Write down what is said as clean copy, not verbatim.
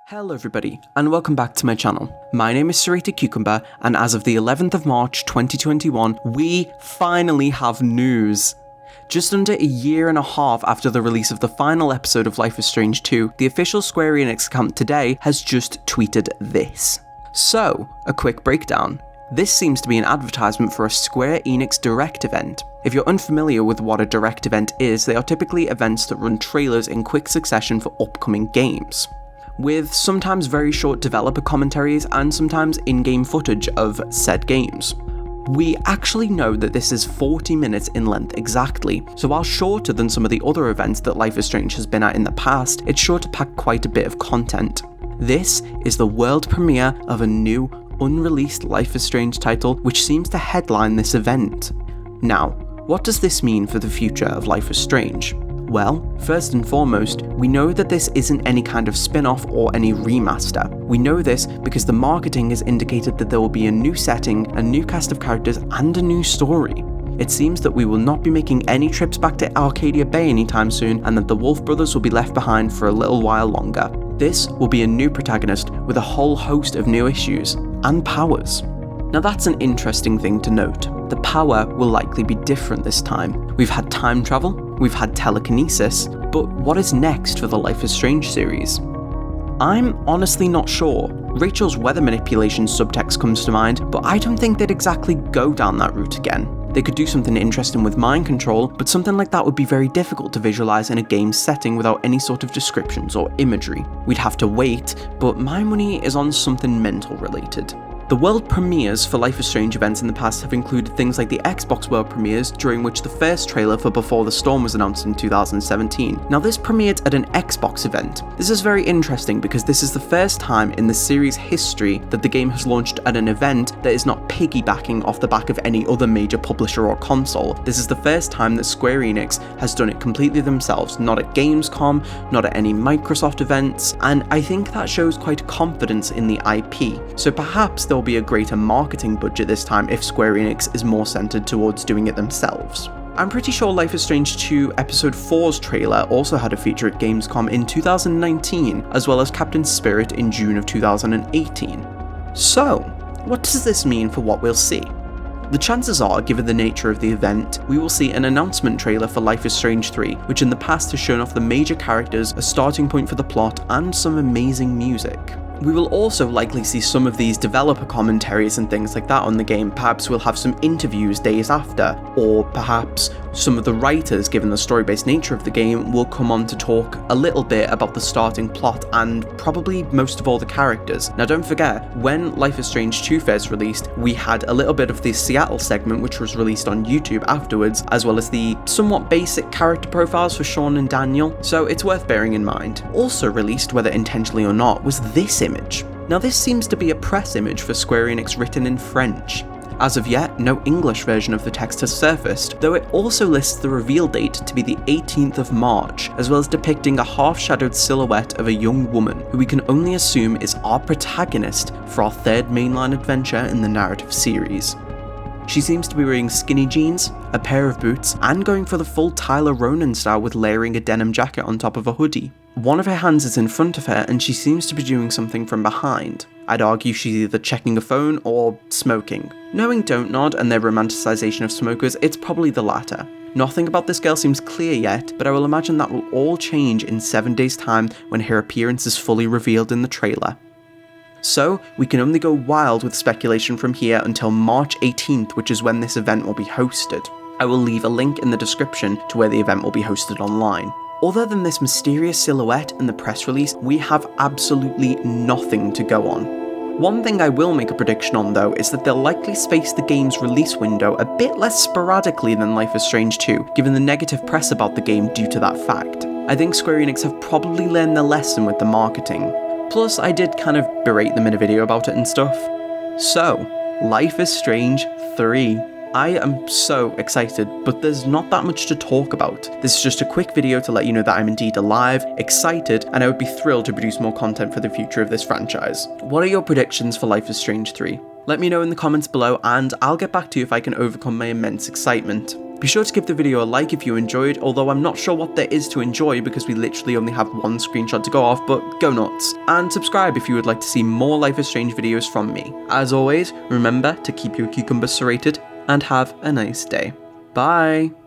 Hello everybody, and welcome back to my channel. My name is Serrated Cucumber, and as of the 11th of March 2021, we finally have news. Just under a year and a half after the release of the final episode of Life is Strange 2, the official Square Enix account today has just tweeted this. So, a quick breakdown. This seems to be an advertisement for a Square Enix Direct event. If you're unfamiliar with what a Direct event is, they are typically events that run trailers in quick succession for upcoming games, with sometimes very short developer commentaries and sometimes in-game footage of said games. We actually know that this is 40 minutes in length exactly, so while shorter than some of the other events that Life is Strange has been at in the past, it's sure to pack quite a bit of content. This is the world premiere of a new, unreleased Life is Strange title which seems to headline this event. Now, what does this mean for the future of Life is Strange? Well, first and foremost, we know that this isn't any kind of spin-off or any remaster. We know this because the marketing has indicated that there will be a new setting, a new cast of characters, and a new story. It seems that we will not be making any trips back to Arcadia Bay anytime soon, and that the Wolf Brothers will be left behind for a little while longer. This will be a new protagonist with a whole host of new issues and powers. Now that's an interesting thing to note. The power will likely be different this time. We've had time travel, we've had telekinesis, but what is next for the Life is Strange series? I'm honestly not sure. Rachel's weather manipulation subtext comes to mind, but I don't think they'd exactly go down that route again. They could do something interesting with mind control, but something like that would be very difficult to visualize in a game setting without any sort of descriptions or imagery. We'd have to wait, but my money is on something mental related. The world premieres for Life is Strange events in the past have included things like the Xbox world premieres, during which the first trailer for Before the Storm was announced in 2017. Now this premiered at an Xbox event. This is very interesting because this is the first time in the series' history that the game has launched at an event that is not piggybacking off the back of any other major publisher or console. This is the first time that Square Enix has done it completely themselves, not at Gamescom, not at any Microsoft events, and I think that shows quite confidence in the IP. So perhaps there'll be a greater marketing budget this time if Square Enix is more centered towards doing it themselves. I'm pretty sure Life is Strange 2 Episode 4's trailer also had a feature at Gamescom in 2019, as well as Captain Spirit in June of 2018. So, what does this mean for what we'll see? The chances are, given the nature of the event, we will see an announcement trailer for Life is Strange 3, which in the past has shown off the major characters, a starting point for the plot, and some amazing music. We will also likely see some of these developer commentaries and things like that on the game. Perhaps we'll have some interviews days after, or perhaps some of the writers, given the story-based nature of the game, will come on to talk a little bit about the starting plot and probably most of all the characters. Now don't forget, when Life is Strange 2 first released, we had a little bit of the Seattle segment which was released on YouTube afterwards, as well as the somewhat basic character profiles for Sean and Daniel, so it's worth bearing in mind. Also released, whether intentionally or not, was this image. Now this seems to be a press image for Square Enix written in French. As of yet, no English version of the text has surfaced, though it also lists the reveal date to be the 18th of March, as well as depicting a half-shadowed silhouette of a young woman, who we can only assume is our protagonist for our third mainline adventure in the narrative series. She seems to be wearing skinny jeans, a pair of boots, and going for the full Tyler Ronan style with layering a denim jacket on top of a hoodie. One of her hands is in front of her and she seems to be doing something from behind. I'd argue she's either checking a phone or smoking. Knowing Don't Nod and their romanticization of smokers, it's probably the latter. Nothing about this girl seems clear yet, but I will imagine that will all change in 7 days' time when her appearance is fully revealed in the trailer. So, we can only go wild with speculation from here until March 18th, which is when this event will be hosted. I will leave a link in the description to where the event will be hosted online. Other than this mysterious silhouette and the press release, we have absolutely nothing to go on. One thing I will make a prediction on though is that they'll likely space the game's release window a bit less sporadically than Life is Strange 2, given the negative press about the game due to that fact. I think Square Enix have probably learned their lesson with the marketing. Plus, I did kind of berate them in a video about it and stuff. So, Life is Strange 3. I am so excited, but there's not that much to talk about. This is just a quick video to let you know that I'm indeed alive, excited, and I would be thrilled to produce more content for the future of this franchise. What are your predictions for Life is Strange 3? Let me know in the comments below and I'll get back to you if I can overcome my immense excitement. Be sure to give the video a like if you enjoyed, although I'm not sure what there is to enjoy because we literally only have one screenshot to go off, but go nuts. And subscribe if you would like to see more Life is Strange videos from me. As always, remember to keep your cucumbers serrated and have a nice day. Bye!